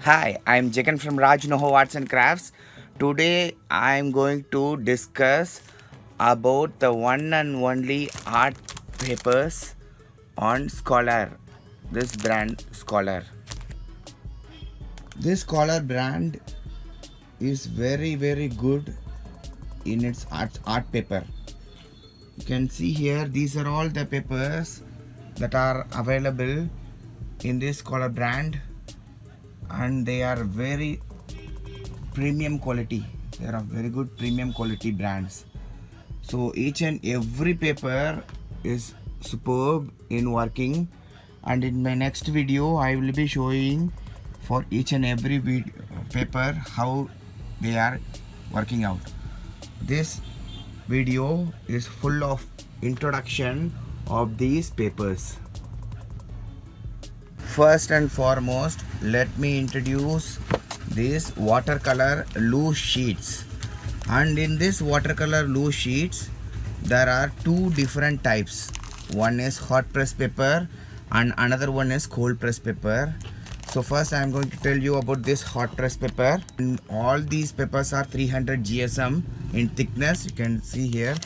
Hi, I'm Jagan from Raj Noho Arts and Crafts. Today I'm going to discuss about the one and only art papers on Scholar. This brand Scholar. This Scholar brand is very good in its art paper. You can see here these are all the papers that are available in this Scholar brand, and they are very premium quality. There are very good premium quality brands. So each and every paper is superb in working, and in my next video I will be showing for each and every paper how they are working out. This video is full of introduction of these papers. First and foremost, let me introduce these watercolor loose sheets. And in this watercolor loose sheets, there are two different types. One is hot press paper and another one is cold press paper. So first I am going to tell you about this hot press paper. And all these papers are 300 GSM in thickness, you can see here,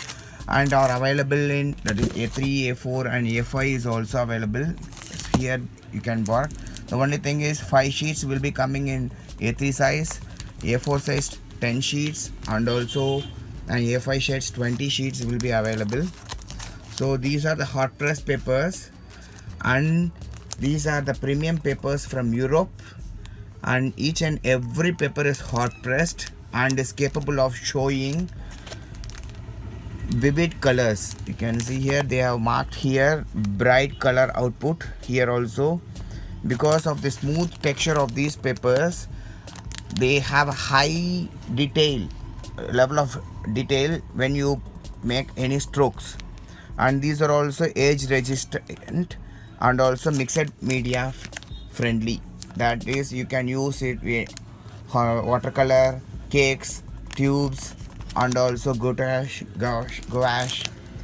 and are available in A3, A4 and A5 is also available. Here you can work. The only thing is 5 sheets will be coming in A3 size, A4 size 10 sheets, and also an A5 sheets 20 sheets will be available. So these are the hot press papers, and these are the premium papers from Europe, and each and every paper is hot pressed and is capable of showing vivid colors. You can see here they have marked here bright color output here also. Because of the smooth texture of these papers, they have a high level of detail when you make any strokes, and these are also age resistant and also mixed media friendly. That is, you can use it with watercolor, cakes, tubes, and also gouache,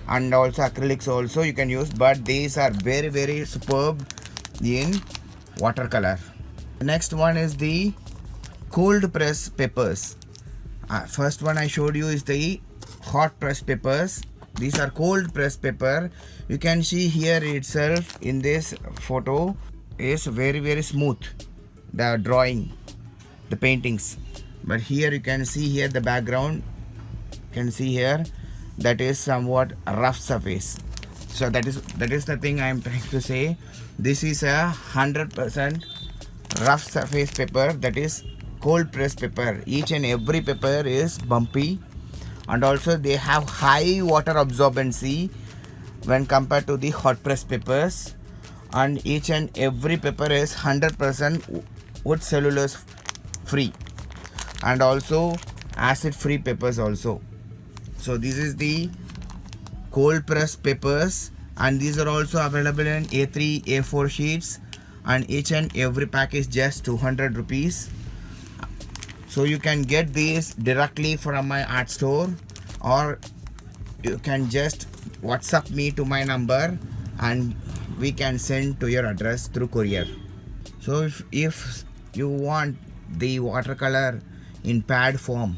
and also acrylics also you can use, but these are very superb in watercolor. The next one is the cold press papers. First one I showed you is the hot press papers. These are cold press paper. You can see here itself in this photo is very smooth, the drawing, the paintings. But here you can see here the background, you can see here that is somewhat rough surface. So that is the thing I am trying to say. This is a 100% rough surface paper, that is cold press paper. Each and every paper is bumpy, and also they have high water absorbency when compared to the hot press papers, and each and every paper is 100% wood cellulose free and also acid free papers also. So this is the cold press papers, and these are also available in A3, A4 sheets, and each and every pack is just 200 rupees. So you can get these directly from my art store, or you can just WhatsApp me to my number and we can send to your address through courier. So if you want the watercolor in pad form,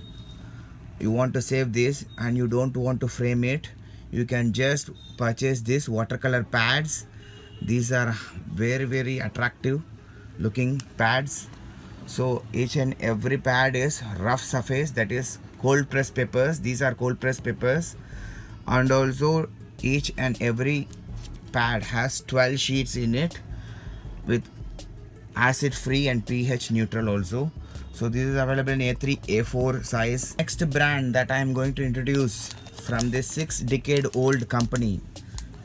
you want to save this and you don't want to frame it, you can just purchase this watercolor pads. These are very attractive looking pads. So each and every pad is rough surface, that is cold press papers. These are cold press papers, and also each and every pad has 12 sheets in it with acid free and pH neutral also. So this is available in A3, A4 size. Next brand that I am going to introduce from this 6-decade-old company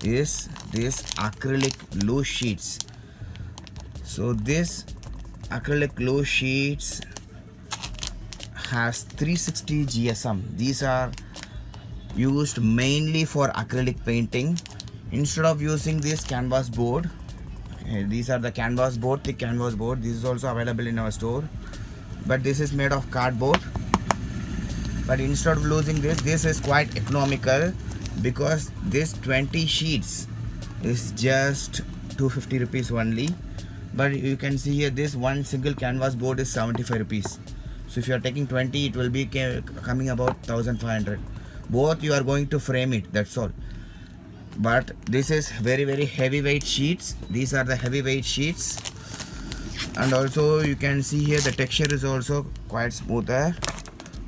is this acrylic loose sheets. So this acrylic loose sheets has 360 GSM. These are used mainly for acrylic painting. Instead of using this canvas board, these are the canvas board, thick canvas board. This is also available in our store, but this is made of cardboard. But instead of using this is quite economical, because this 20 sheets is just 250 rupees only. but you can see here this one single canvas board is 75 rupees. So if you are taking 20, it will be coming about 1500. Both you are going to frame it, that's all. But this is very heavyweight sheets. These are the heavyweight sheets, and also you can see here the texture is also quite smoother.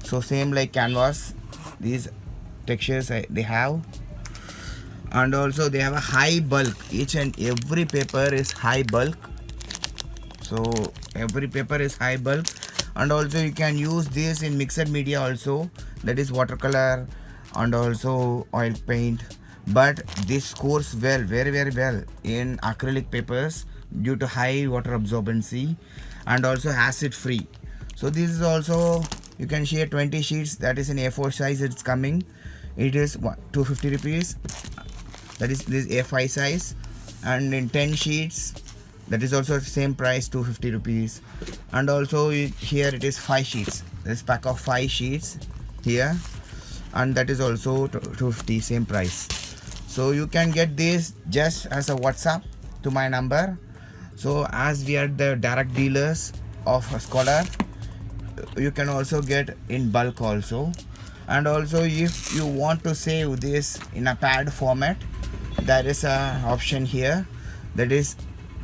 So same like canvas, these textures they have. And also they have a high bulk. Each and every paper is high bulk. So every paper is high bulk. And also you can use this in mixed media also, that is watercolor and also oil paint. But this scores well, very well in acrylic papers due to high water absorbency and also acid free. So this is also, you can share 20 sheets, that is in A4 size it's coming. It is 250 rupees, that is this A5 size. And in 10 sheets, that is also same price, 250 rupees. And also here it is 5 sheets, this pack of 5 sheets here, and that is also 250, same price. So you can get this just as a WhatsApp to my number. So as we are the direct dealers of Scholar, you can also get in bulk also. And also if you want to save this in a pad format, there is a option here, that is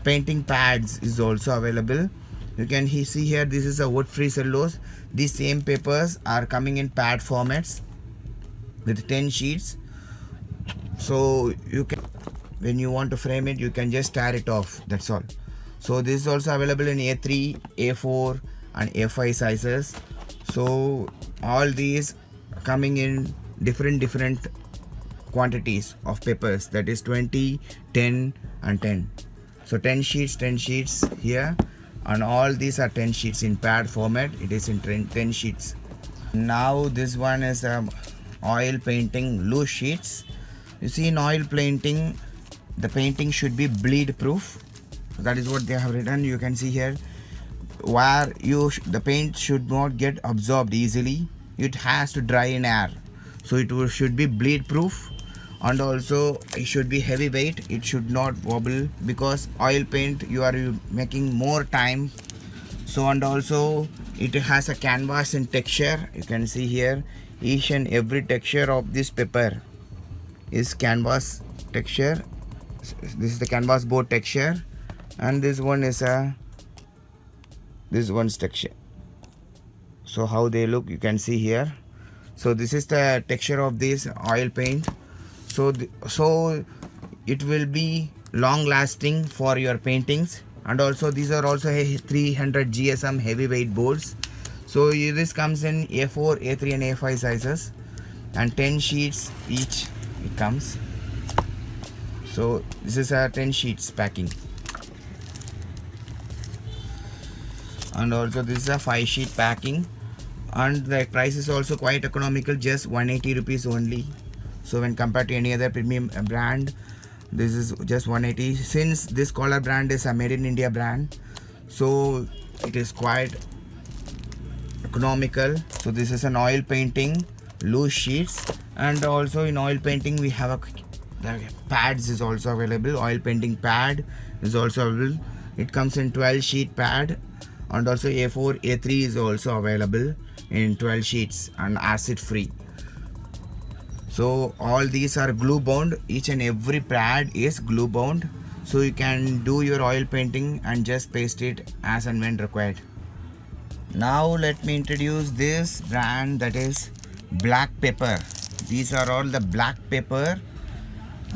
painting pads is also available. You can see here, this is a wood free cellulose. These same papers are coming in pad formats with 10 sheets. So you can, when you want to frame it, you can just tear it off, that's all. So this is also available in A3, A4 and A5 sizes. So all these coming in different quantities of papers, that is 20, 10 and 10. So 10 sheets here, and all these are 10 sheets in pad format. It is in 10 sheets. Now this one is oil painting loose sheets. You see, in oil painting, the painting should be bleed proof. That is what they have written. You can see here where the paint should not get absorbed easily. It has to dry in air. So it should be bleed proof, and also it should be heavyweight. It should not wobble, because oil paint you are making more time. So, and also it has a canvas in texture. You can see here each and every texture of this paper is canvas texture. This is the canvas board texture, and this one is this one's texture. So how they look, you can see here. So this is the texture of this oil paint. So it will be long lasting for your paintings. And also these are also 300 GSM heavyweight boards. So this comes in A4, A3 and A5 sizes, and 10 sheets each it comes. So this is a 10 sheets packing. And also this is a 5 sheet packing, and the price is also quite economical, just 180 rupees only. So when compared to any other premium brand, this is just 180. Since this Scholar brand is a made in India brand, so it is quite economical. So this is an oil painting loose sheets, and also in oil painting we have the pads is also available. Oil painting pad is also available. It comes in 12 sheet pad, and also A4, A3 is also available in 12 sheets and acid free. So all these are glue bound. Each and every pad is glue bound, so you can do your oil painting and just paste it as and when required. Now let me introduce this brand, that is Black Pepper. These are all the black pepper,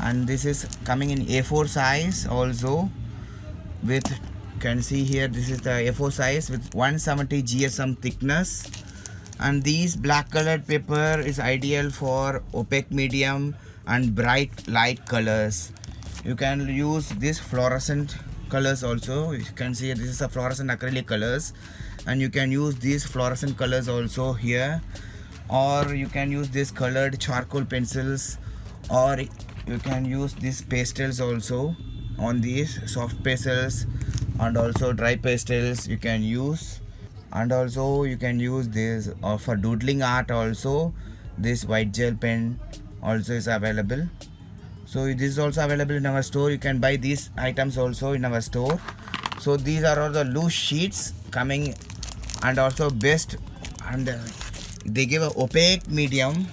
and this is coming in A4 size also. With, you can see here, this is the A4 size with 170 GSM thickness. And these black colored paper is ideal for opaque medium and bright light colors. You can use this fluorescent colors also. You can see this is a fluorescent acrylic colors, and you can use these fluorescent colors also here, or you can use this colored charcoal pencils, or you can use these pastels also on these soft pastels, and also dry pastels you can use. And also you can use this for doodling art also. This white gel pen also is available. So this is also available in our store. You can buy these items also in our store. So these are all the loose sheets coming, and also best, and they give a opaque medium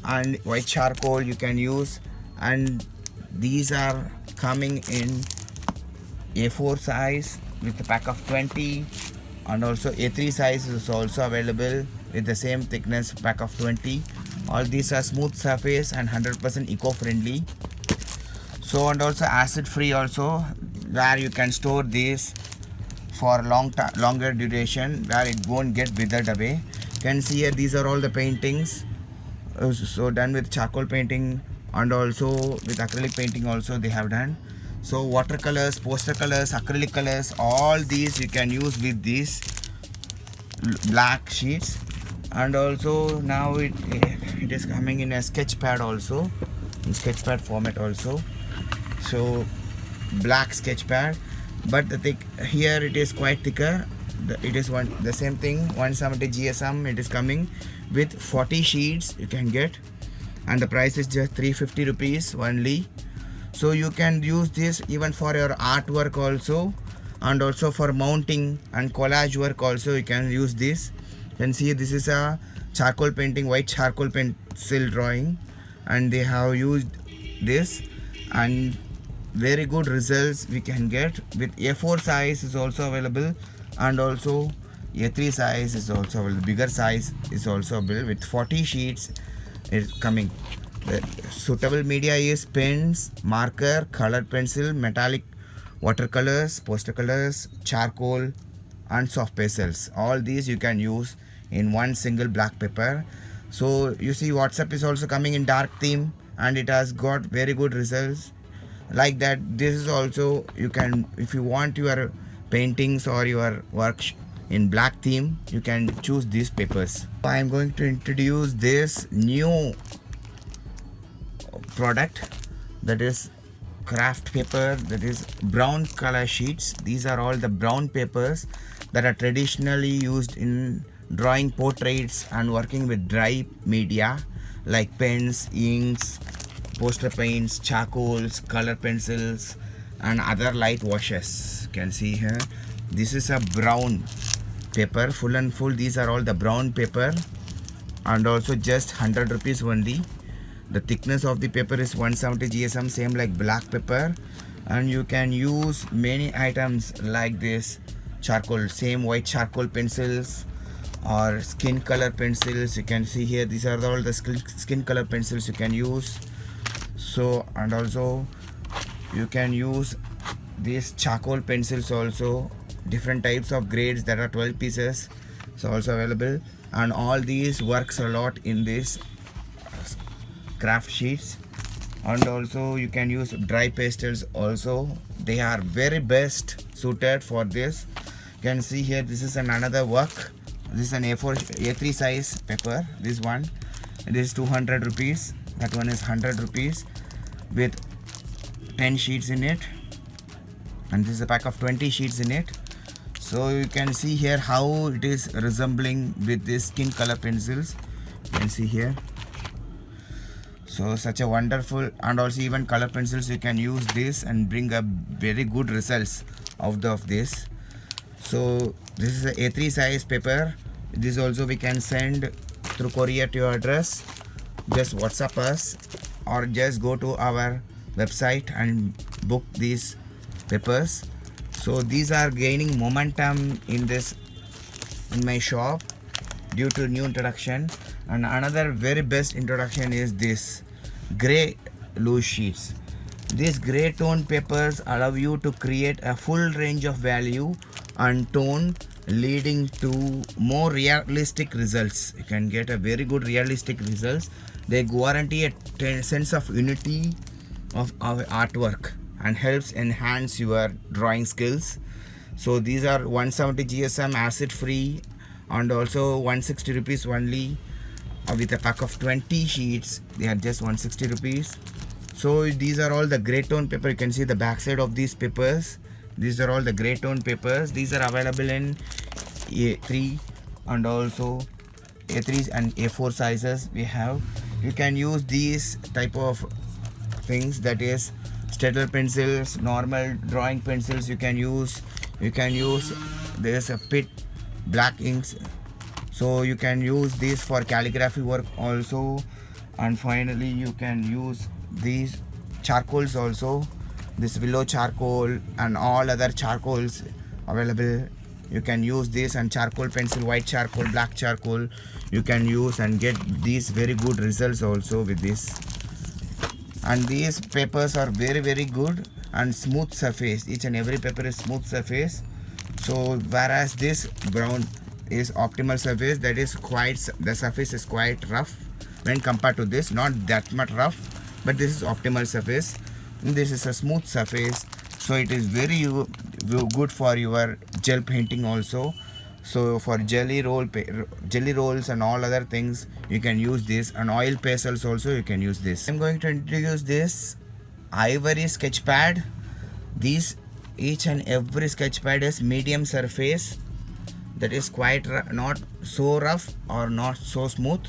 and white charcoal you can use, and these are coming in A4 size with a pack of 20, and also A3 size is also available with the same thickness pack of 20. All these are smooth surface and 100% eco-friendly. So, and also acid free also, where you can store this for longer duration, where it won't get withered away. You can see here these are all the paintings. So done with charcoal painting and also with acrylic painting also they have done. So watercolors, poster colors, acrylic colors, all these you can use with these black sheets. And also now it is coming in a sketch pad also, in sketch pad format also. So black sketch pad, but the thick here it is quite thicker. It is the same thing, 170 GSM. It is coming with 40 sheets you can get, and the price is just 350 rupees only. So you can use this even for your artwork also, and also for mounting and collage work also you can use this. You can see this is a charcoal painting, white charcoal pencil drawing, and they have used this, and very good results we can get with A4 size is also available, and also A3 size is also available. Bigger size is also available with 40 sheets is coming. The suitable media is pens, marker, colored pencil, metallic watercolors, poster colors, charcoal, and soft pastels. All these you can use in one single black paper. So you see WhatsApp is also coming in dark theme, and it has got very good results like that. This is also, you can, if you want your paintings or your work in black theme, you can choose these papers. I am going to introduce this new product, that is craft paper, that is brown color sheets. These are all the brown papers that are traditionally used in drawing portraits and working with dry media like pens, inks, poster paints, charcoals, color pencils, and other light washes. You can see here this is a brown paper, full and full. These are all the brown paper, and also just 100 rupees only. The thickness of the paper is 170 GSM, same like black paper, and you can use many items like this charcoal, same white charcoal pencils or skin color pencils. You can see here these are all the skin color pencils you can use. So, and also you can use these charcoal pencils also, different types of grades. There are 12 pieces, so also available, and all these works a lot in this craft sheets. And also you can use dry pastels also, they are very best suited for this. You can see here this is another work. This is an A3 size paper. This one, it is 200 rupees, that one is 100 rupees with 10 sheets in it, and this is a pack of 20 sheets in it. So you can see here how it is resembling with this skin color pencils. You can see here. So such a wonderful, and also even color pencils you can use this and bring up very good results out of this. So this is a A3 size paper. This also we can send through courier to your address. Just WhatsApp us or just go to our website and book these papers. So these are gaining momentum in my shop due to new introduction. And another very best introduction is this gray loose sheets. These gray tone papers allow you to create a full range of value and tone, leading to more realistic results. You can get a very good realistic results. They guarantee a sense of unity of our artwork and helps enhance your drawing skills. So these are 170 GSM, acid free, and also 160 rupees only. With a pack of 20 sheets, they are just 160 rupees. So these are all the gray tone paper. You can see the back side of these papers. These are all the gray tone papers. These are available in A3 and also A3 and A4 sizes we have. You can use these type of things, that is Staedtler pencils, normal drawing pencils you can use. There's a Pitt black inks, so you can use this for calligraphy work also. And finally you can use these charcoals also, this willow charcoal and all other charcoals available. You can use this, and charcoal pencil, white charcoal, black charcoal you can use and get these very good results also with this. And these papers are very good and smooth surface. Each and every paper is smooth surface. So whereas this brown is optimal surface, that is quite, the surface is quite rough when compared to this, not that much rough, but this is optimal surface. This is a smooth surface, so it is very good for your gel painting also. So for jelly rolls and all other things you can use this, and oil pastels also you can use this. I'm going to introduce this ivory sketch pad. These each and every sketch pad is medium surface, that is quite not so rough or not so smooth.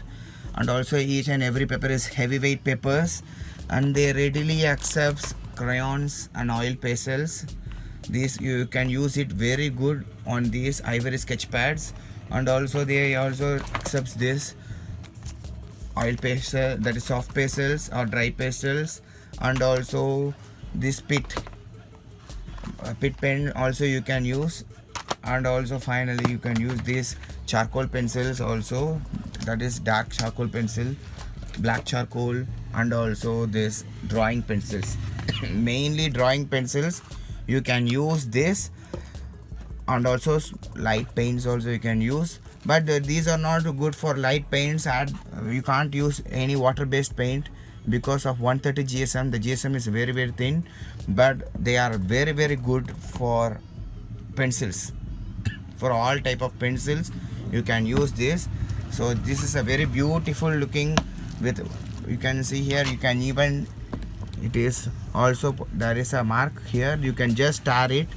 And also each and every paper is heavyweight papers, and they readily accepts crayons and oil pastels. This you can use it very good on these ivory sketch pads. And also they also accepts this oil pastel, that is soft pastels or dry pastels. And also this Pitt pen also you can use. And also finally you can use these charcoal pencils also, that is dark charcoal pencil, black charcoal, and also this drawing pencils. Mainly drawing pencils you can use this, and also light paints also you can use. But these are not good for light paints. You can't use any water based paint because of 130 GSM. The GSM is very thin, but they are very good for pencils. For all type of pencils you can use this. So this is a very beautiful looking with, you can see here, you can even, it is also, there is a mark here, you can just tear it.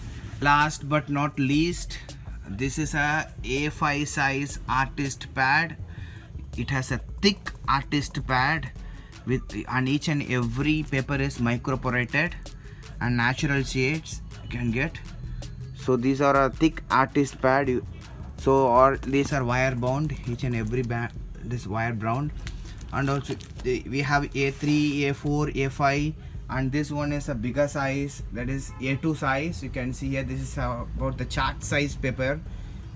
Last but not least, this is a A5 size artist pad. It has a thick artist pad with, and each and every paper is microporited and natural shades you can get. So these are a thick artist pad. So or these are wire bound, each and every band this wire bound. And also we have A3, A4, A5, and this one is a bigger size, that is A2 size. You can see here, this is about the chart size paper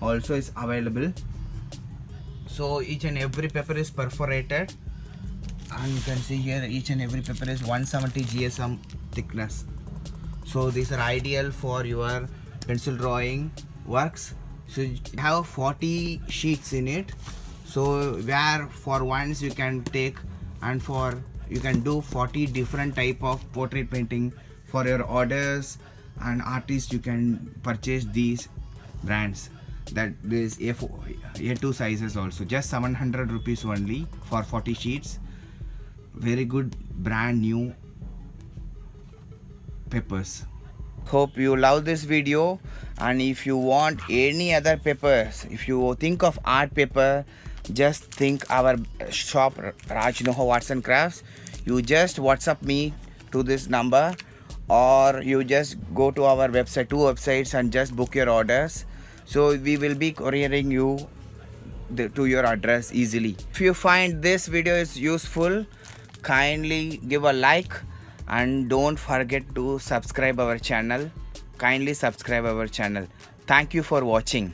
also is available. So each and every paper is perforated, and you can see here each and every paper is 170 GSM thickness. So these are ideal for your pencil drawing works. So you have 40 sheets in it, so where for once you can take, and for you can do 40 different type of portrait painting for your orders and artists. You can purchase these brands, that this A4, A2 sizes also, just 700 rupees only for 40 sheets. Very good brand new papers. Hope you love this video, and if you want any other papers, if you think of art paper, just think our shop Raj Noho Arts and Crafts. You just WhatsApp me to this number, or you just go to our website, 2 websites, and just book your orders. So we will be couriering you to your address easily. If you find this video is useful, kindly give a like, and don't forget to subscribe our channel. Kindly subscribe our channel. Thank you for watching.